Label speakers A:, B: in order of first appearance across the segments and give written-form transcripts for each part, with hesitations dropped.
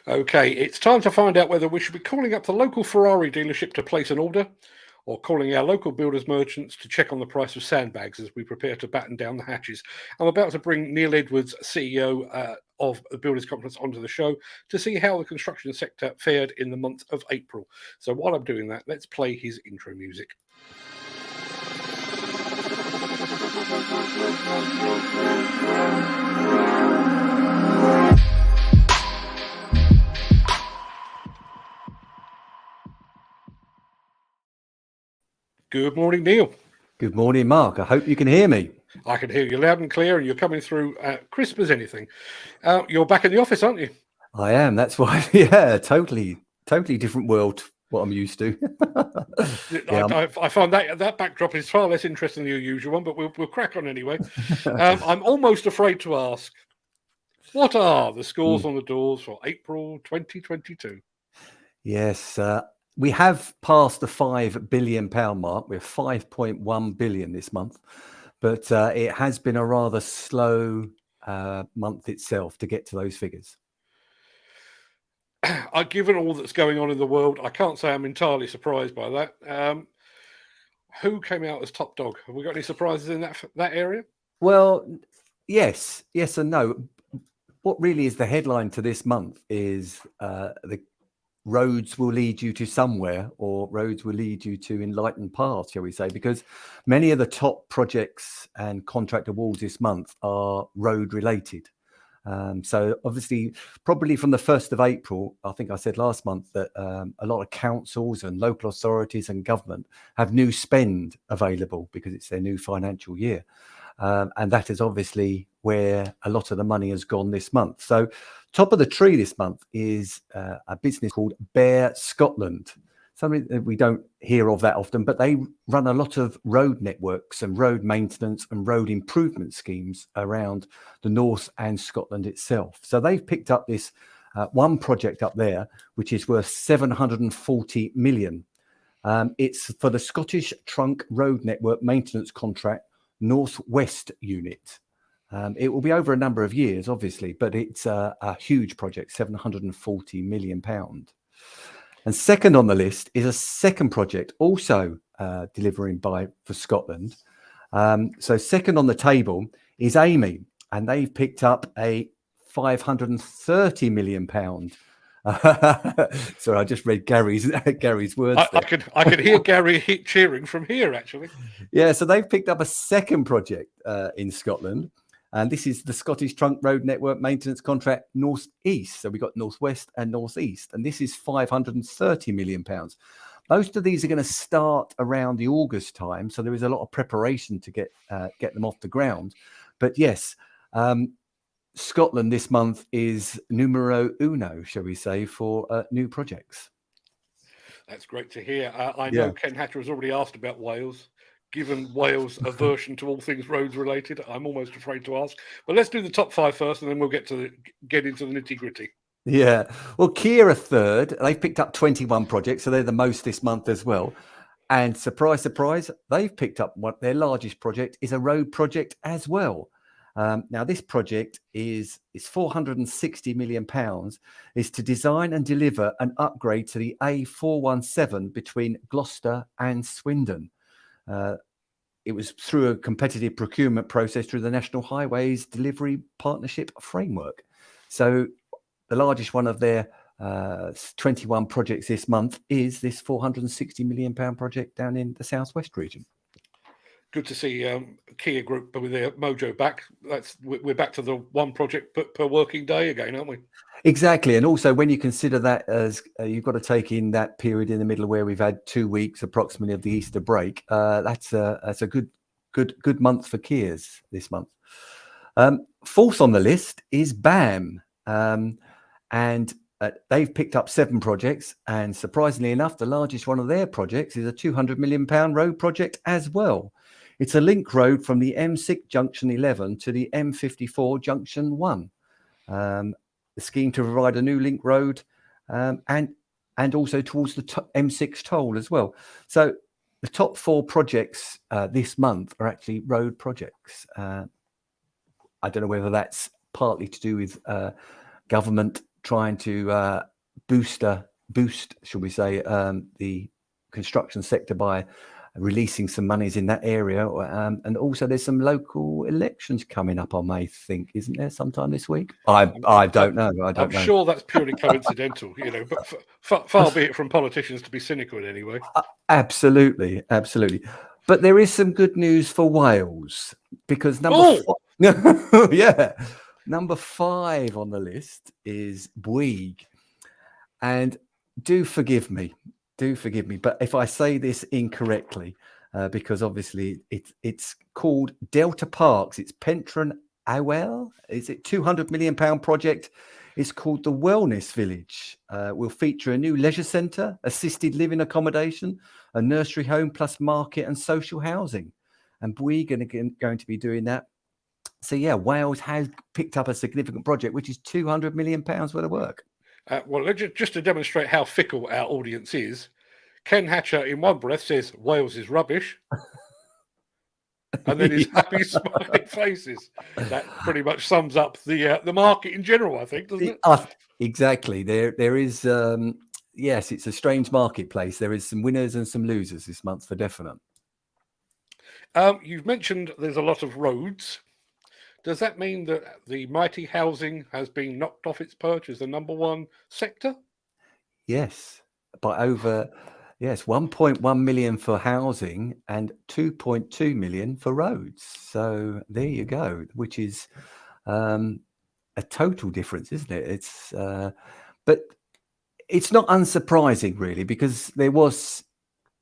A: Okay, it's time to find out whether we should be calling up the local Ferrari dealership to place an order or calling our local builders merchants to check on the price of sandbags as we prepare to batten down the hatches. I'm about to bring Neil Edwards, CEO of the Builders Conference, onto the show to see how the construction sector fared in the month of April. So while I'm doing that, let's play his intro music. Good morning, Neil.
B: Good morning, Mark. I hope you can hear me.
A: I can hear you loud and clear, and you're coming through crisp as anything. You're back in the office, aren't you?
B: I am. That's why. Yeah, totally different world. What I'm used to.
A: Yeah, I find that backdrop is far less interesting than your usual one, but we'll crack on anyway. I'm almost afraid to ask, what are the scores on the doors for April 2022?
B: Yes, we have passed the £5 billion mark. We're 5.1 billion this month, but it has been a rather slow month itself to get to those figures.
A: Given all that's going on in the world, I can't say I'm entirely surprised by that. Who came out as top dog? Have we got any surprises in that area?
B: Well, yes and no. What really is the headline to this month is the roads will lead you to somewhere, or roads will lead you to enlightened paths, shall we say, because many of the top projects and contract awards this month are road related. So obviously, probably from the 1st of April, I think I said last month that a lot of councils and local authorities and government have new spend available because it's their new financial year. And that is obviously where a lot of the money has gone this month. So top of the tree this month is a business called Bear Scotland. Something that we don't hear of that often, but they run a lot of road networks and road maintenance and road improvement schemes around the north and Scotland itself. So they've picked up this one project up there, which is worth 740 million. It's for the Scottish Trunk Road Network Maintenance Contract Northwest Unit. It will be over a number of years, obviously, but it's a huge project, £740 million. And second on the list is a second project, also delivering for Scotland. So second on the table is Amy, and they've picked up a £530 million. Sorry, I just read Gary's words.
A: I could hear Gary cheering from here, actually.
B: Yeah, so they've picked up a second project in Scotland. And this is the Scottish Trunk Road Network Maintenance Contract North East. So we've got Northwest and Northeast. And this is £530 million. Most of these are going to start around the August time. So there is a lot of preparation to get them off the ground. But yes, Scotland this month is numero uno, shall we say, for new projects.
A: That's great to hear. I know Ken Hatter has already asked about Wales. Given Wales' aversion to all things roads related, I'm almost afraid to ask. But let's do the top 5 first, and then we'll get into the nitty gritty.
B: Yeah. Well, Kia are third. They've picked up 21 projects, so they're the most this month as well. And surprise, surprise, they've picked up their largest project is a road project as well. Now, this project is £460 million. Is to design and deliver an upgrade to the A417 between Gloucester and Swindon. It was through a competitive procurement process through the National Highways Delivery Partnership Framework. So the largest one of their 21 projects this month is this £460 million project down in the southwest region.
A: Good to see Kia Group with their mojo back. We're back to the one project per working day again, aren't we?
B: Exactly. And also when you consider that as you've got to take in that period in the middle where we've had 2 weeks approximately of the Easter break, that's a good month for Kias this month. Fourth on the list is BAM. And they've picked up 7 projects. And surprisingly enough, the largest one of their projects is a £200 million road project as well. It's a link road from the M6 Junction 11 to the M54 Junction 1. The scheme to provide a new link road and also towards the M6 toll as well. So the top 4 projects this month are actually road projects. I don't know whether that's partly to do with government trying to boost, shall we say, the construction sector by releasing some monies in that area. And also there's some local elections coming up, I may think, isn't there, sometime this week? I don't know.
A: I'm sure that's purely coincidental, but far be it from politicians to be cynical in any way.
B: Absolutely. But there is some good news for Wales, because number 5 on the list is Bouygues. And do forgive me, but if I say this incorrectly, because obviously it's called Delta Parks. It's Pentron Awel. Is it £200 million project? It's called the Wellness Village. Will feature a new leisure centre, assisted living accommodation, a nursery home, plus market and social housing. And Bouygues are going to be doing that. So yeah, Wales has picked up a significant project, which is £200 million worth of work.
A: Well, just to demonstrate how fickle our audience is, Ken Hatcher in one breath says Wales is rubbish, and then his happy smiling faces. That pretty much sums up the market in general, I think, doesn't it?
B: Exactly. There is yes, it's a strange marketplace. There is some winners and some losers this month for definite.
A: You've mentioned there's a lot of roads. Does that mean that the mighty housing has been knocked off its perch as the number one sector?
B: Yes, by over 1.1 million for housing and 2.2 million for roads. So there you go, which is a total difference, isn't it? It's but it's not unsurprising, really, because there was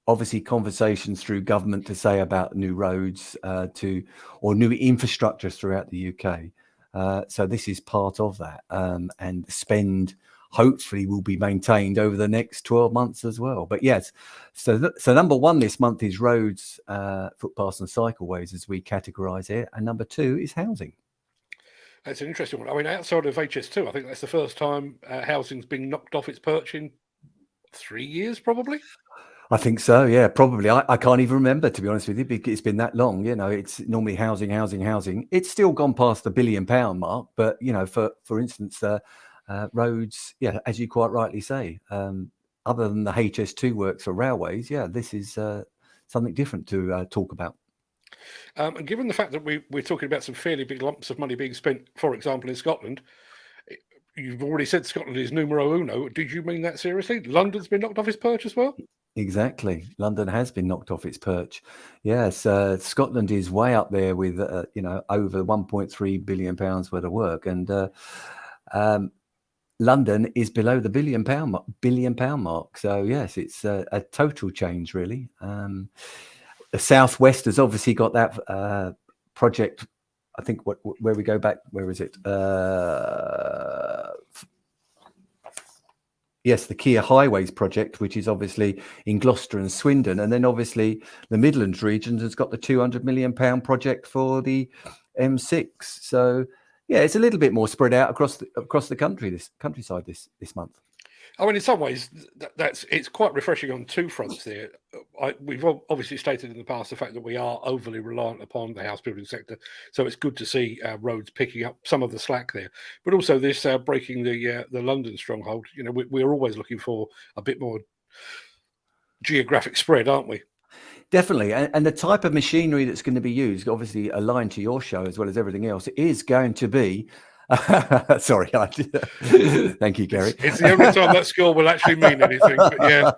B: obviously conversations through government to say about new roads or new infrastructure throughout the UK. So this is part of that, and spend hopefully will be maintained over the next 12 months as well. But yes, so number one this month is roads, footpaths and cycleways, as we categorise it, and number 2 is housing.
A: That's an interesting one. I mean, outside of HS2, I think that's the first time housing's been knocked off its perch in 3 years, probably.
B: I think so, yeah, probably. I can't even remember, to be honest with you, because it's been that long. It's normally housing. It's still gone past the £1 billion mark, but for instance, roads, yeah, as you quite rightly say, other than the HS2 works for railways, yeah, this is something different to talk about.
A: And given the fact that we're talking about some fairly big lumps of money being spent, for example, in Scotland, you've already said Scotland is numero uno. Did you mean that seriously? London's been knocked off its perch as well?
B: Exactly. London has been knocked off its perch. Yes, Scotland is way up there with, over £1.3 billion worth of work. And London is below the £1 billion mark. So, yes, it's a total change, really. The Southwest has obviously got that project. I think where we go back, where is it? Yes, the Kia Highways project, which is obviously in Gloucester and Swindon. And then obviously the Midlands region has got the £200 million project for the M6. So, yeah, it's a little bit more spread out across the countryside this month.
A: I mean, in some ways, it's quite refreshing on two fronts there. We've obviously stated in the past the fact that we are overly reliant upon the house building sector, so it's good to see roads picking up some of the slack there. But also this breaking the London stronghold. We're always looking for a bit more geographic spread, aren't we?
B: Definitely, and the type of machinery that's going to be used, obviously aligned to your show as well as everything else, is going to be. Sorry, thank you, Gary.
A: It's the only time that score will actually mean anything. But yeah,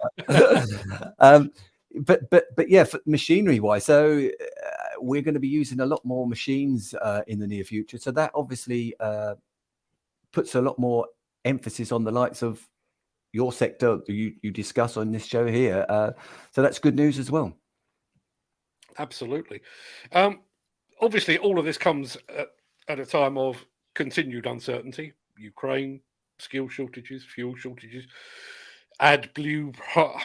B: but yeah, machinery wise, so we're going to be using a lot more machines in the near future. So that obviously puts a lot more emphasis on the likes of your sector you discuss on this show here. So that's good news as well.
A: Absolutely. Obviously, all of this comes at a time of continued uncertainty. Ukraine, skill shortages, fuel shortages, AdBlue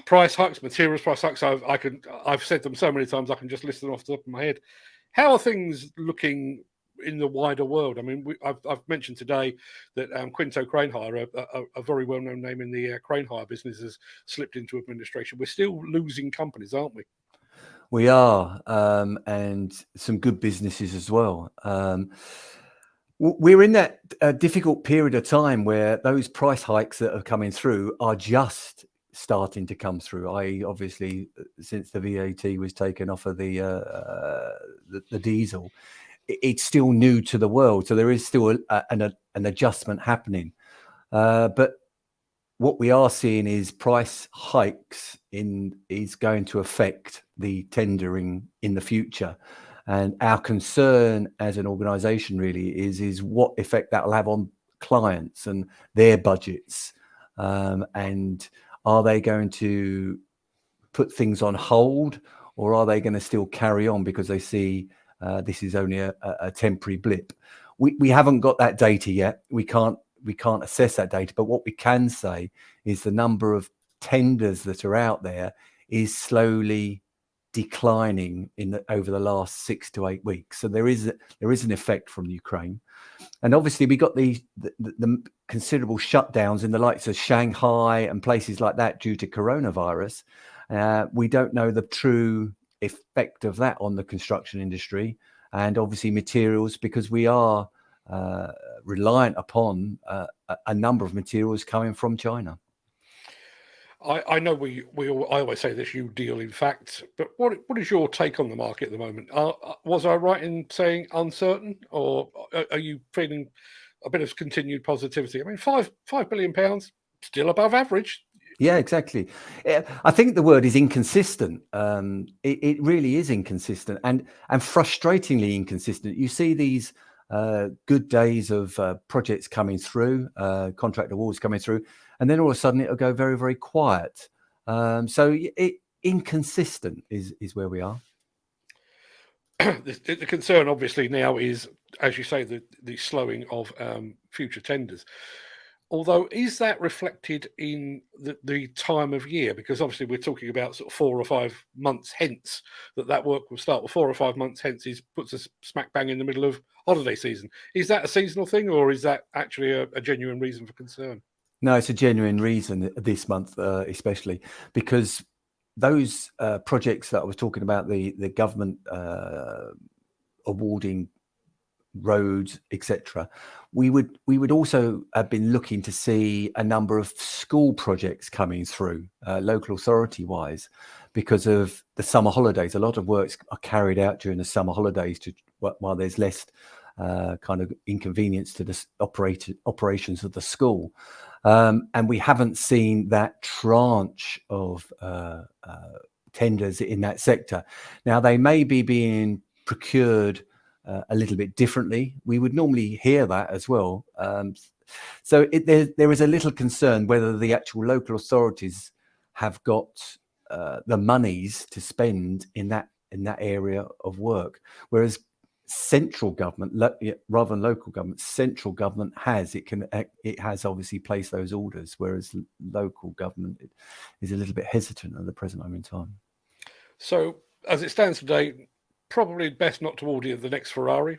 A: price hikes, materials price hikes. I've said them so many times I can just list them off the top of my head. How are things looking in the wider world? I mean, I've mentioned today that Quinto Crane Hire, a very well-known name in the crane hire business, has slipped into administration. We're still losing companies, aren't we?
B: We are, and some good businesses as well. We're in that difficult period of time where those price hikes that are coming through are just starting to come through. Obviously, since the VAT was taken off of the diesel, it's still new to the world, so there is still an adjustment happening. But what we are seeing is price hikes is going to affect the tendering in the future. And our concern as an organization really is what effect that will have on clients and their budgets. And are they going to put things on hold, or are they going to still carry on because they see this is only a temporary blip? We haven't got that data yet. We can't assess that data. But what we can say is the number of tenders that are out there is slowly declining over the last 6 to 8 weeks. So there is an effect from Ukraine, and obviously we got the considerable shutdowns in the likes of Shanghai and places like that due to coronavirus. We don't know the true effect of that on the construction industry and obviously materials, because we are reliant upon a number of materials coming from China.
A: I know I always say this, you deal in facts, but what is your take on the market at the moment? Was I right in saying uncertain, or are you feeling a bit of continued positivity? I mean, £5 billion, still above average.
B: Yeah, exactly. I think the word is inconsistent. It really is inconsistent and frustratingly inconsistent. You see these good days of projects coming through, contract awards coming through, and then all of a sudden it'll go very, very quiet. So inconsistent is where we are.
A: The concern obviously now is, as you say, the slowing of future tenders. Although, is that reflected in the time of year? Because obviously we're talking about sort of 4 or 5 months hence that work will start. Well, 4 or 5 months hence puts us smack bang in the middle of holiday season. Is that a seasonal thing, or is that actually a genuine reason for concern?
B: No, it's a genuine reason this month, especially because those projects that I was talking about, the government awarding roads, etc. We would also have been looking to see a number of school projects coming through, local authority wise, because of the summer holidays. A lot of works are carried out during the summer holidays while there's less kind of inconvenience to the operations of the school. And we haven't seen that tranche of tenders in that sector. Now, they may be being procured a little bit differently. We would normally hear that as well. So there is a little concern whether the actual local authorities have got the monies to spend in that area of work, whereas central government, rather than local government, central government it has obviously placed those orders, whereas local government is a little bit hesitant at the present moment in time.
A: So as it stands today, probably best not to order the next Ferrari.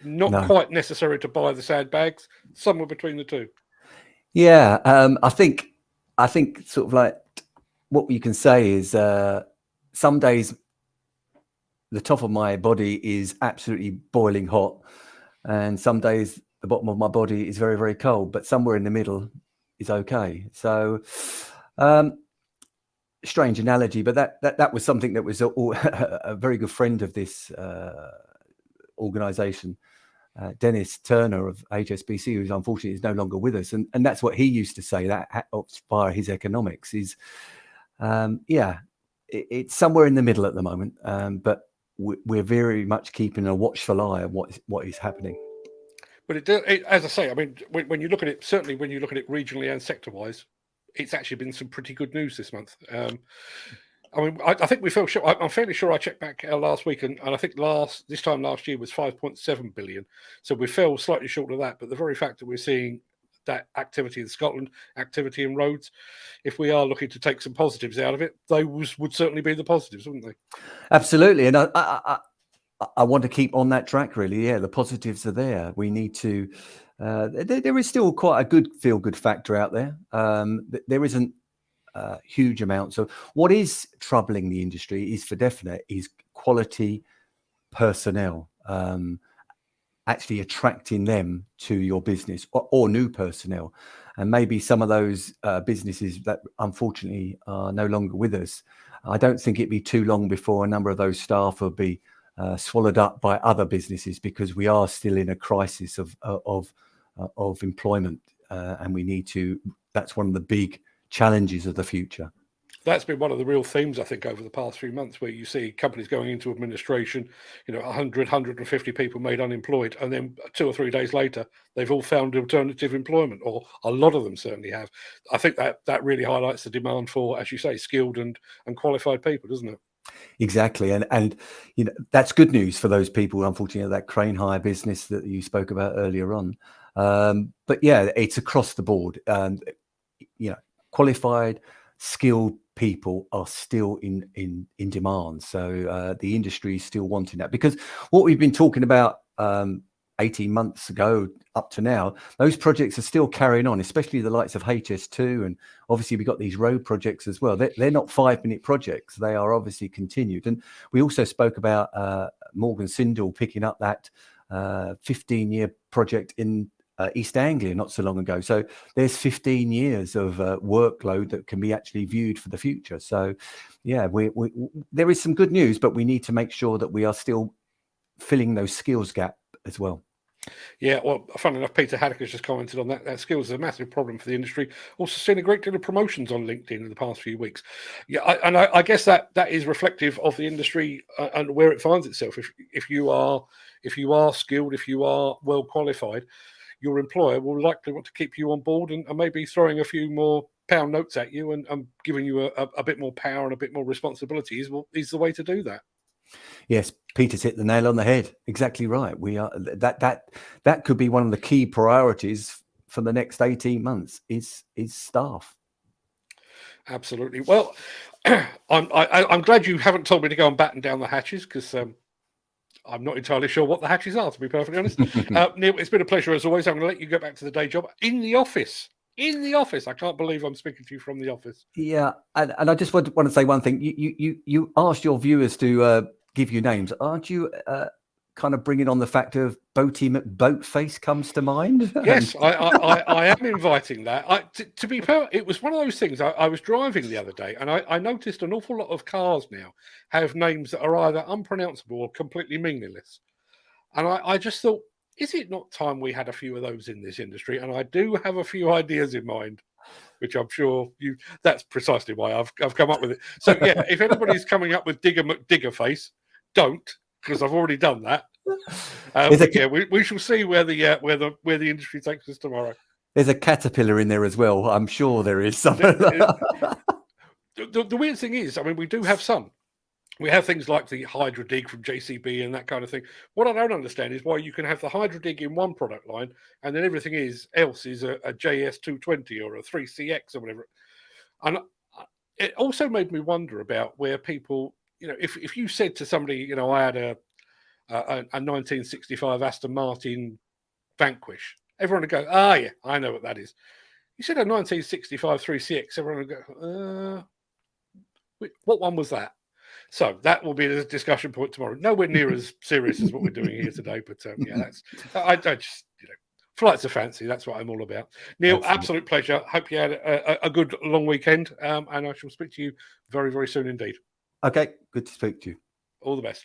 A: Not quite necessary to buy the sandbags. Somewhere between the two.
B: Yeah, I think sort of like what you can say is some days the top of my body is absolutely boiling hot, and some days the bottom of my body is very, very cold, but somewhere in the middle is okay. So strange analogy, but that was something that was a very good friend of this organization, Dennis Turner of HSBC, who's unfortunately is no longer with us, and that's what he used to say, that via his economics is it's somewhere in the middle at the moment, but we're very much keeping a watchful eye on what is happening.
A: But as I say, I mean, when you look at it, certainly when you look at it regionally and sector wise, it's actually been some pretty good news this month. I mean, I think we feel sure. I'm fairly sure I checked back last week, and I think this time last year was 5.7 billion. So we fell slightly short of that. But the very fact that we're seeing that activity in Scotland, activity in roads, if we are looking to take some positives out of it, those would certainly be the positives, wouldn't they?
B: Absolutely, and I want to keep on that track. Really, yeah, the positives are there. We need to. There is still quite a good feel-good factor out there. There isn't huge amounts of what is troubling the industry is for definite is quality personnel, actually attracting them to your business, or new personnel. And maybe some of those businesses that unfortunately are no longer with us, I don't think it'd be too long before a number of those staff will be swallowed up by other businesses, because we are still in a crisis of employment, and we need to. That's one of the big challenges of the future.
A: That's been one of the real themes, I think, over the past few months, where you see companies going into administration, 100, 150 people made unemployed, and then 2 or 3 days later, they've all found alternative employment, or a lot of them certainly have. I think that really highlights the demand for, as you say, skilled and qualified people, doesn't it?
B: Exactly, and that's good news for those people. Unfortunately, that crane hire business that you spoke about earlier on. But yeah, it's across the board. Qualified, skilled people are still in demand. So the industry is still wanting that, because what we've been talking about 18 months ago up to now, those projects are still carrying on, especially the likes of HS2, and obviously we've got these road projects as well. They're not 5-minute projects, they are obviously continued. And we also spoke about Morgan Sindall picking up that 15-year project in East Anglia not so long ago. So there's 15 years of workload that can be actually viewed for the future. So yeah, there is some good news, but we need to make sure that we are still filling those skills gap as well.
A: Yeah, well, funnily enough, Peter Haddock has just commented on that. That skills is a massive problem for the industry. Also seen a great deal of promotions on LinkedIn in the past few weeks. Yeah, I guess that is reflective of the industry and where it finds itself. If you are skilled, if you are well qualified, your employer will likely want to keep you on board, and maybe throwing a few more pound notes at you and giving you a bit more power and a bit more responsibility is the way to do that.
B: Yes, Peter's hit the nail on the head. Exactly right. We are that could be one of the key priorities for the next 18 months is staff.
A: Absolutely. Well, I'm glad you haven't told me to go and batten down the hatches, because I'm not entirely sure what the hatches are, to be perfectly honest. Neil, it's been a pleasure as always. I'm going to let you go back to the day job in the office. I can't believe I'm speaking to you from the office.
B: Yeah, and I just want to say one thing. You asked your viewers to give you names. Aren't you kind of bringing on the fact of Boaty McBoatface comes to mind?
A: Yes, I am inviting that. To be fair, it was one of those things. I was driving the other day, and I noticed an awful lot of cars now have names that are either unpronounceable or completely meaningless. And I just thought, is it not time we had a few of those in this industry? And I do have a few ideas in mind, which I'm sure that's precisely why I've come up with it. So yeah, if anybody's coming up with Diggerface, don't, because I've already done that. Yeah, we shall see where the industry takes us tomorrow.
B: There's a caterpillar in there as well. I'm sure there is some.
A: The weird thing is, I mean, we do have some. We have things like the Hydra Dig from JCB and that kind of thing. What I don't understand is why you can have the Hydra Dig in one product line and then everything else is a JS220 or a 3CX or whatever. And it also made me wonder about where people, if you said to somebody, I had a 1965 Aston Martin Vanquish, everyone would go, yeah, I know what that is. You said a 1965 3CX, everyone would go, what one was that? So that will be the discussion point tomorrow. Nowhere near as serious as what we're doing here today, but yeah, I just flights of fancy. That's what I'm all about. Neil, absolute pleasure. Hope you had a good long weekend, and I shall speak to you very, very soon indeed.
B: Okay, good to speak to you.
A: All the best.